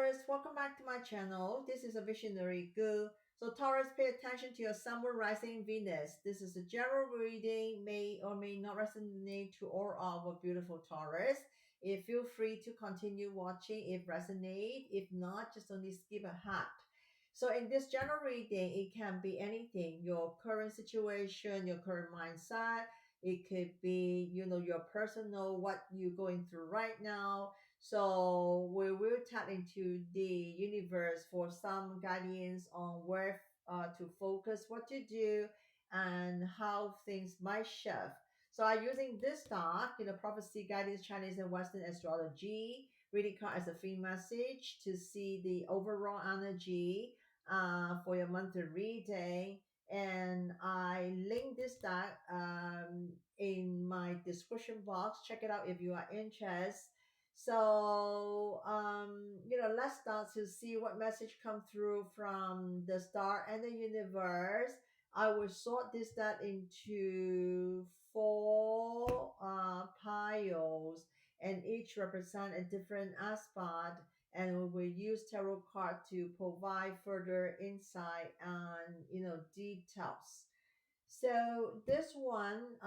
Taurus, welcome back to my channel. This is a visionary guru. So Taurus, pay attention to your sun, moon, rising Venus. This is a general reading, may or may not resonate to all our beautiful Taurus. If feel free to continue watching if resonate. If not, just only skip ahead. So in this general reading, it can be anything, your current situation, your current mindset. It could be, your personal, what you're going through right now. So we will tap into the universe for some guidance on where to focus, what to do, and how things might shift. So I'm using this talk, prophecy, guidance, Chinese and Western astrology, reading card as a free message to see the overall energy for your monthly reading. And I link this deck in my description box. Check it out if you are interested. So, let's start to see what message come through from the star and the universe. I will sort this that into four piles, and each represent a different aspect. And we will use tarot card to provide further insight and details. So this one,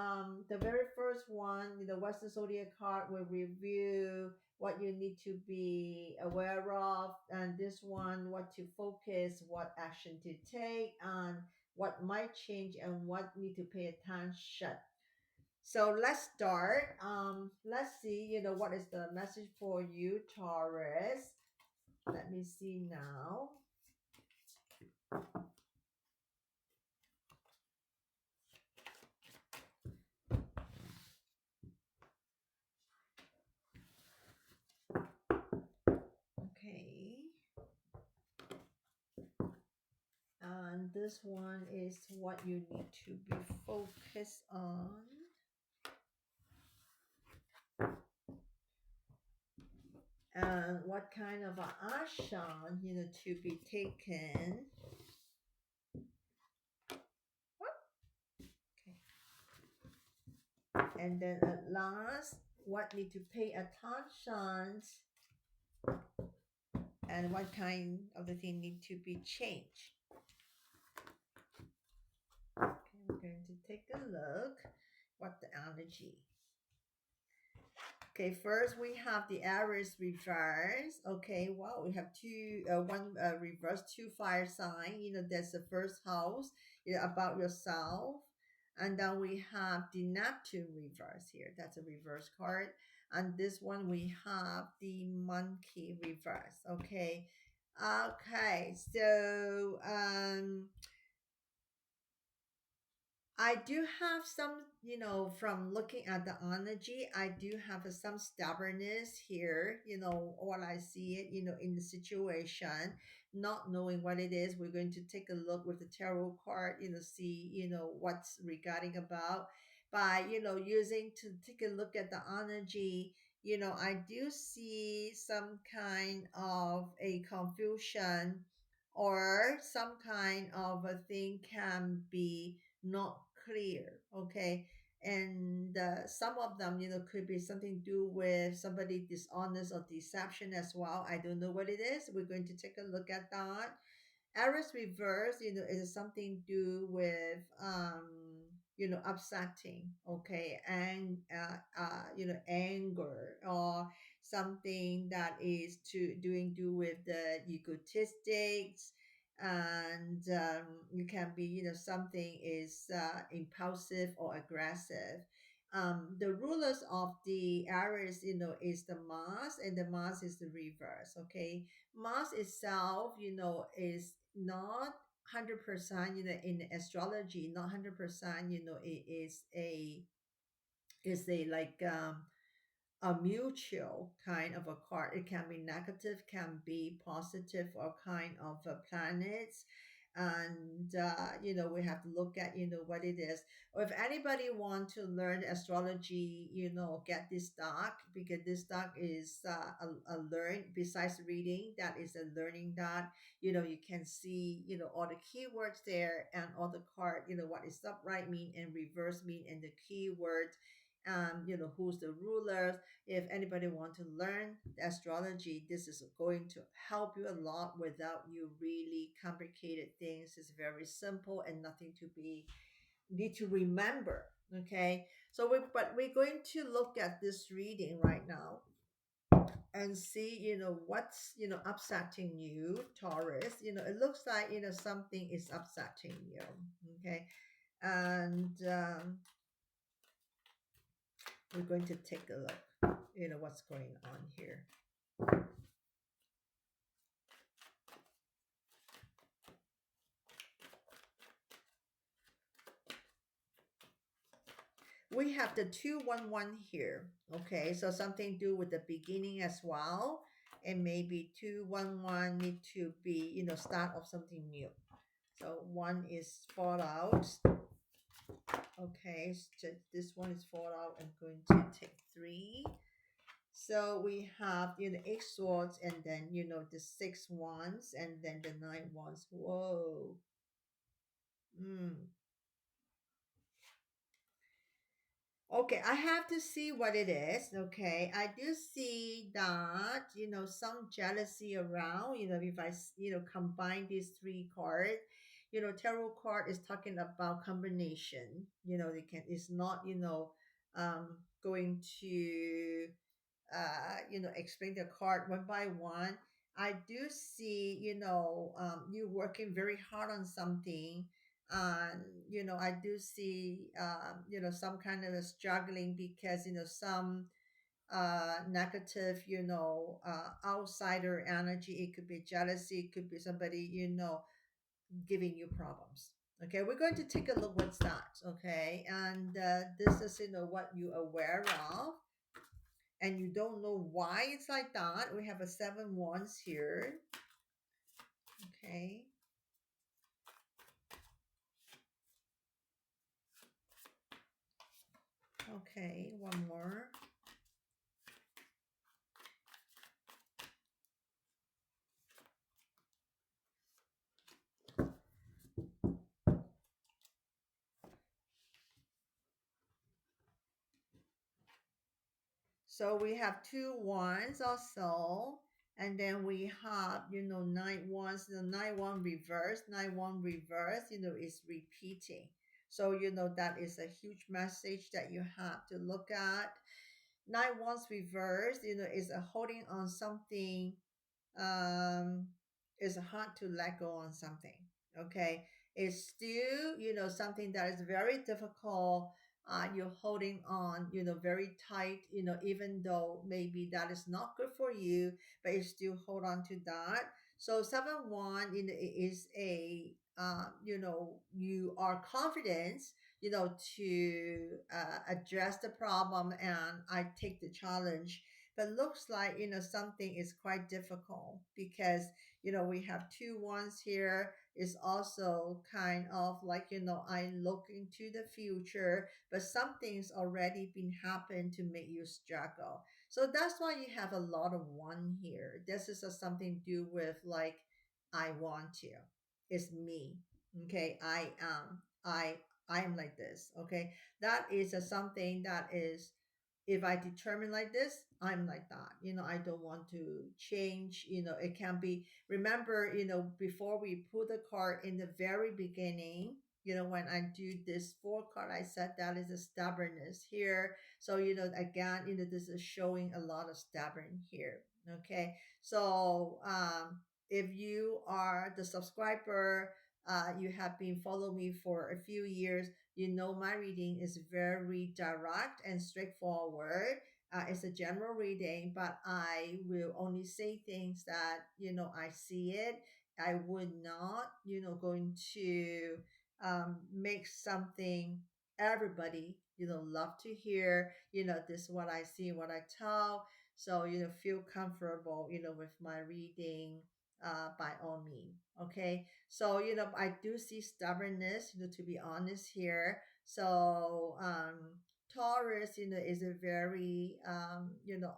the very first one, the Western Zodiac card will review what you need to be aware of, and this one, what to focus, what action to take, and what might change and what need to pay attention. So let's start. Let's see, what is the message for you, Taurus. Let me see now. Okay. And this one is what you need to be focused on. And what kind of action, to be taken. Okay. And then at last, what need to pay attention and what kind of the thing need to be changed. Okay, I'm going to take a look what the energy. Okay, first we have the Aries reverse. Okay, wow, we have one reverse, two fire sign. That's the first house, about yourself. And then we have the Neptune reverse here. That's a reverse card. And this one we have the monkey reverse. Okay. Okay, so I do have some, from looking at the energy, I do have some stubbornness here, while I see it, in the situation, not knowing what it is. We're going to take a look with the tarot card, see, what's regarding about by, using to take a look at the energy. I do see some kind of a confusion or some kind of a thing can be not clear. Okay. And some of them, could be something to do with somebody dishonest or deception as well. I don't know what it is. We're going to take a look at that. Aries reverse, is something to do with upsetting, okay, and anger or something that is to doing do with the egotistics, and you can be, something is impulsive or aggressive. The rulers of the Aries, is the Mars, and the Mars is the reverse. Okay, Mars itself, is not 100%, in astrology, not 100%, it is a like a mutual kind of a card. It can be negative, can be positive, or kind of planets. And we have to look at what it is. Or if anybody want to learn astrology, get this doc, because this doc is a learn, besides reading, that is a learning doc. You can see all the keywords there and all the card, what is upright mean and reverse mean and the keyword who's the rulers. If anybody want to learn astrology, this is going to help you a lot without you really complicated things. It's very simple and nothing to be need to remember. Okay, so we're going to look at this reading right now and see, what's, upsetting you, Taurus. It looks like, something is upsetting you. Okay. And we're going to take a look, what's going on here. We have the 211 here. Okay. So something do with the beginning as well. And maybe 211 need to be, start of something new. So one is fallout. Okay, so this one is fallout. I'm going to take three. So we have, eight swords, and then, the six wands, and then the nine wands. Whoa. Mm. Okay, I have to see what it is. Okay, I do see that, some jealousy around, if I, combine these three cards, tarot card is talking about combination. They can, it's not, going to explain the card one by one. I do see, you working very hard on something. And, I do see, some kind of a struggling because, some negative, outsider energy. It could be jealousy. It could be somebody, giving you problems. Okay, we're going to take a look what's that. Okay, and this is, what you aware of, and you don't know why it's like that. We have a seven wands here. Okay. Okay, one more. So we have two wands also. And then we have, nine wands, the nine one reverse, nine one reverse, is repeating. So, that is a huge message that you have to look at. Nine wands reverse, is a holding on something, um it's hard to let go on something. Okay, it's still, something that is very difficult. You're holding on, very tight, even though maybe that is not good for you, but you still hold on to that. So 7-1, is a, you are confident, to address the problem, and I take the challenge. But looks like, something is quite difficult because, we have two ones here. Is also kind of like, I look into the future, but something's already been happened to make you struggle. So that's why you have a lot of one here. This is a something to do with like, I want to, it's me. Okay, I am like this. Okay, that is a something that is, if I determine like this, I'm like that. I don't want to change. It can be, remember, before we put the card in the very beginning, when I do this four card, I said that is a stubbornness here. So, again, this is showing a lot of stubborn here. Okay. So, if you are the subscriber, you have been following me for a few years, my reading is very direct and straightforward. It's a general reading, but I will only say things that, I see it. I would not, going to make something everybody, love to hear. This is what I see, what I tell. So, feel comfortable, with my reading, by all means. Okay. So, I do see stubbornness, to be honest here. So, Taurus, is a very,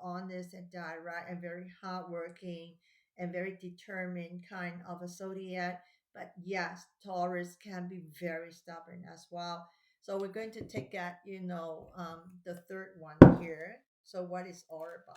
honest and direct and very hardworking and very determined kind of a zodiac. But yes, Taurus can be very stubborn as well. So we're going to take at, the third one here. So what is all about?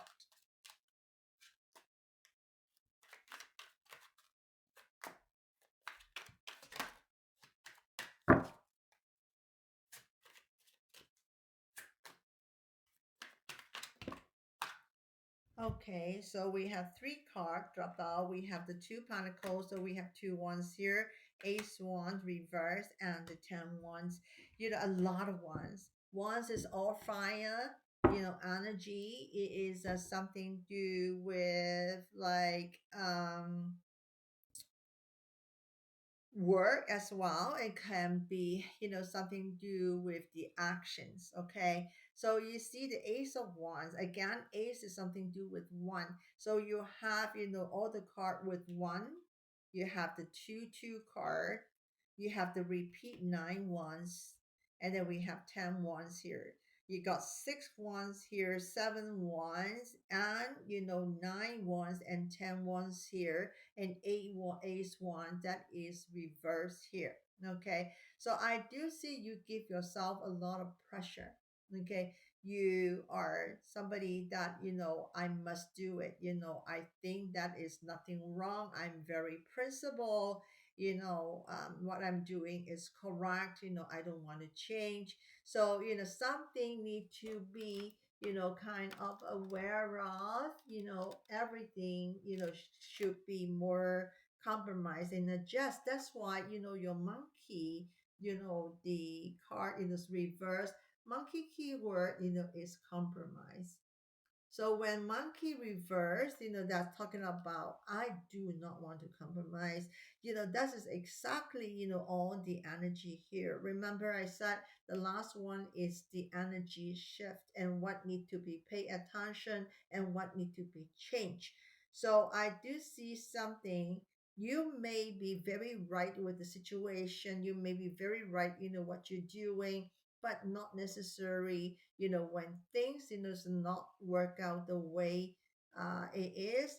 Okay, so we have three cards dropped out. We have the two pentacles, so we have two ones here, ace wands reverse, and the 10 wands. A lot of ones. Wands is all fire, energy. It is something to do with like work as well. It can be, something to do with the actions. Okay. So you see the ace of wands. Again, ace is something to do with one. So you have, all the card with one. You have the two card. You have the repeat nine wands. And then we have 10 wands here. You got six wands here, seven wands, and nine wands and 10 wands here, and ace one that is reversed here. Okay, so I do see you give yourself a lot of pressure. Okay, you are somebody that I must do it. I think that is nothing wrong. I'm very principled. What I'm doing is correct. I don't want to change. So something need to be kind of aware of. Everything should be more compromised and adjust. That's why your monkey, the card in this reverse monkey keyword is compromise. So when monkey reverse, that's talking about I do not want to compromise. That is exactly, all the energy here. Remember I said the last one is the energy shift and what need to be pay attention and what need to be changed. So I do see something. You may be very right with the situation. You may be very right, what you're doing, but not necessary, when things does not work out the way it is,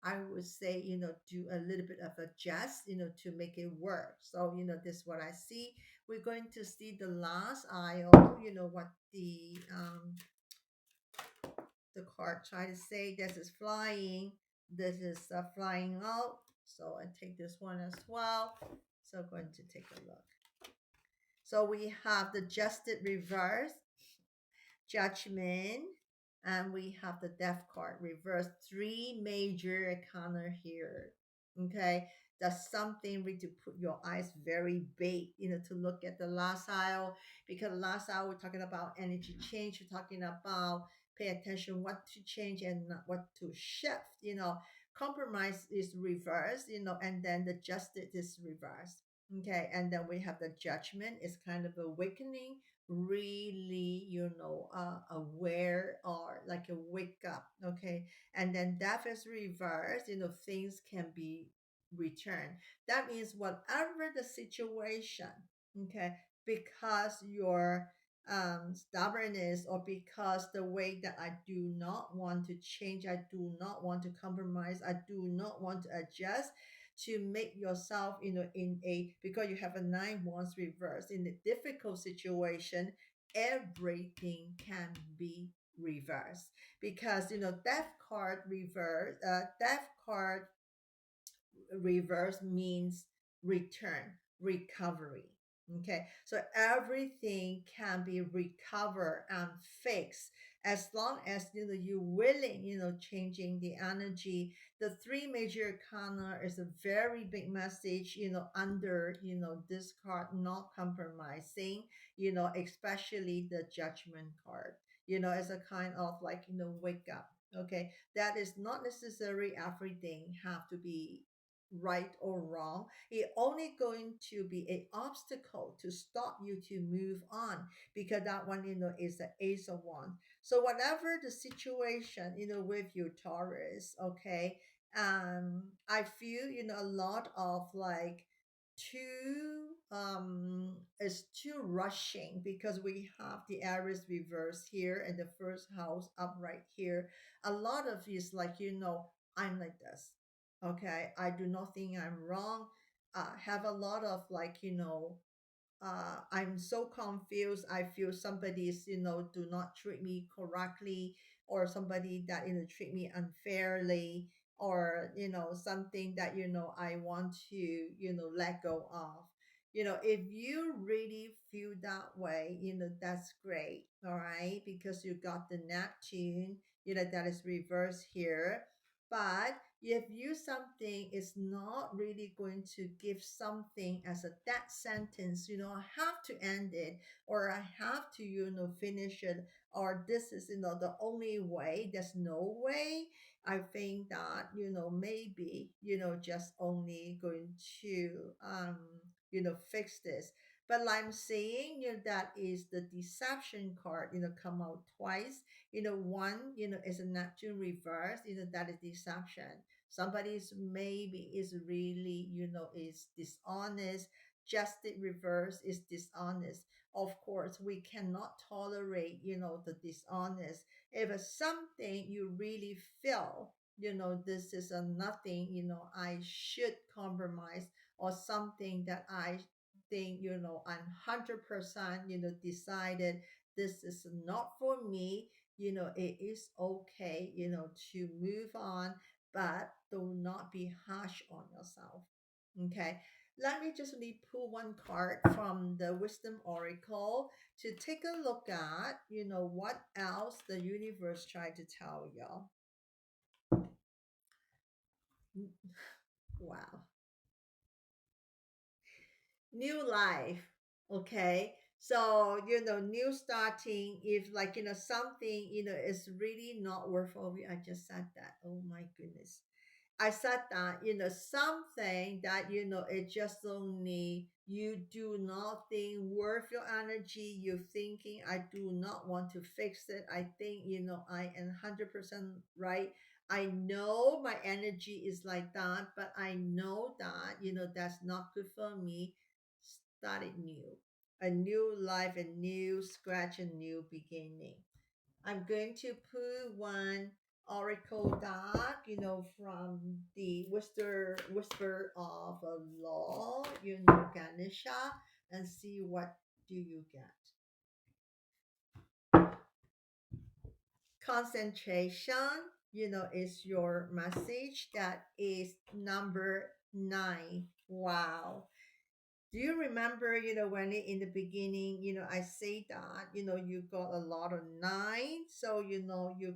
I would say, do a little bit of adjust, to make it work. So this is what I see. We're going to see the last aisle, what the card try to say. This is flying, this is flying out. So I take this one as well. So going to take a look. So we have the adjusted reverse, judgment, and we have the death card reverse. Three major arcana here. Okay, that's something we to put your eyes very big, to look at the last aisle, because last aisle we're talking about energy change. We're talking about pay attention what to change and not what to shift. Compromise is reverse, and then the justice is reverse. Okay, and then we have the judgment is kind of awakening, really aware or like a wake up. Okay, and then death is reversed, things can be returned. That means whatever the situation, okay, because your stubbornness, or because the way that I do not want to change, I do not want to compromise, I do not want to adjust, to make yourself, in a, because you have a nine wands reverse in a difficult situation, everything can be reversed. Because death card reverse means return, recovery. Okay, so everything can be recovered and fixed as long as you're willing, changing the energy. The three major arcana is a very big message, under this card, not compromising, especially the judgment card, as a kind of like wake up. Okay, that is not necessary everything have to be right or wrong. It only going to be an obstacle to stop you to move on, because that one is the ace of wands. So whatever the situation with you, Taurus, okay, I feel a lot of like too is too rushing, because we have the Aries reverse here and the first house upright here. A lot of is like I'm like this. Okay, I do not think I'm wrong. Have a lot of like I'm so confused. I feel somebody's, do not treat me correctly, or somebody that, treat me unfairly, or, something that, I want to, let go of. If you really feel that way, that's great. All right. Because you got the Neptune, that is reversed here. But if you something is not really going to give something as a death sentence, I have to end it, or I have to, finish it, or this is, the only way, there's no way. I think that, maybe, just only going to, fix this. But like I'm saying, that is the deception card, come out twice. One, is a Neptune reverse, that is deception. Somebody's maybe is really, is dishonest. Justice reverse is dishonest. Of course, we cannot tolerate, the dishonest. If it's something you really feel, this is a nothing, I should compromise, or something that I think, I'm 100%, decided this is not for me, it is okay, to move on, but do not be harsh on yourself. Okay. Let me just pull one card from the Wisdom Oracle to take a look at, what else the universe tried to tell you. Wow. New life. Okay. So, new starting, if like, something, is really not worth of you. I just said that. Oh my goodness. I said that, something that, it just only you do not think worth your energy. You're thinking, I do not want to fix it. I think, I am 100% right. I know my energy is like that, but I know that, that's not good for me. Start it new. A new life, a new scratch, a new beginning. I'm going to put one oracle deck, from the whisper of a law, Ganesha, and see what do you get. Concentration, is your message. That is number 9. Wow. Do you remember, when in the beginning, I say that, you got a lot of nine. So, you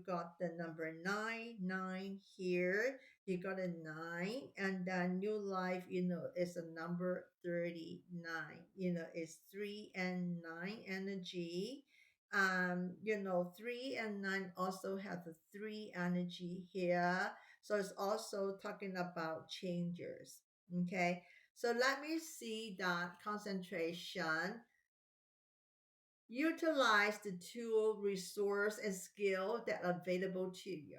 got the number nine here. You got a nine. And then new life, is a number 39. It's 3 and 9 energy. 3 and 9 also have the 3 energy here. So it's also talking about changes. Okay. So let me see that concentration. Utilize the tool, resource, and skill that are available to you.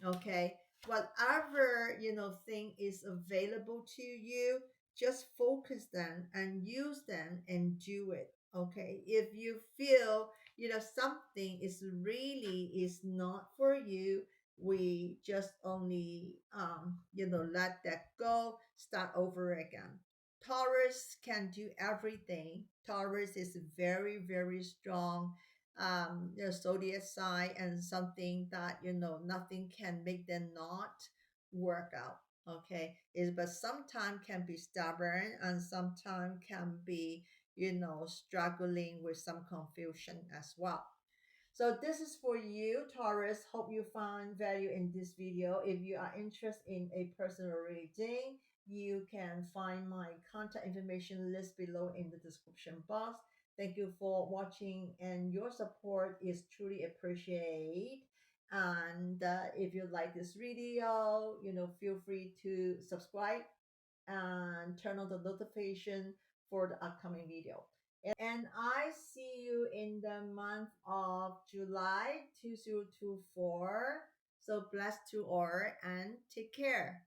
Okay. Whatever, thing is available to you, just focus them and use them and do it. Okay. If you feel, something is really is not for you, we just only, let that go, start over again. Taurus can do everything. Taurus is very, very strong, zodiac sign, and something that, nothing can make them not work out. Okay, is but sometimes can be stubborn, and sometimes can be, struggling with some confusion as well. So this is for you, Taurus. Hope you found value in this video. If you are interested in a personal reading, you can find my contact information list below in the description box. Thank you for watching, and your support is truly appreciated. And if you like this video, feel free to subscribe and turn on the notification for the upcoming video. And I see you in the month of July 2024. So bless to all and take care.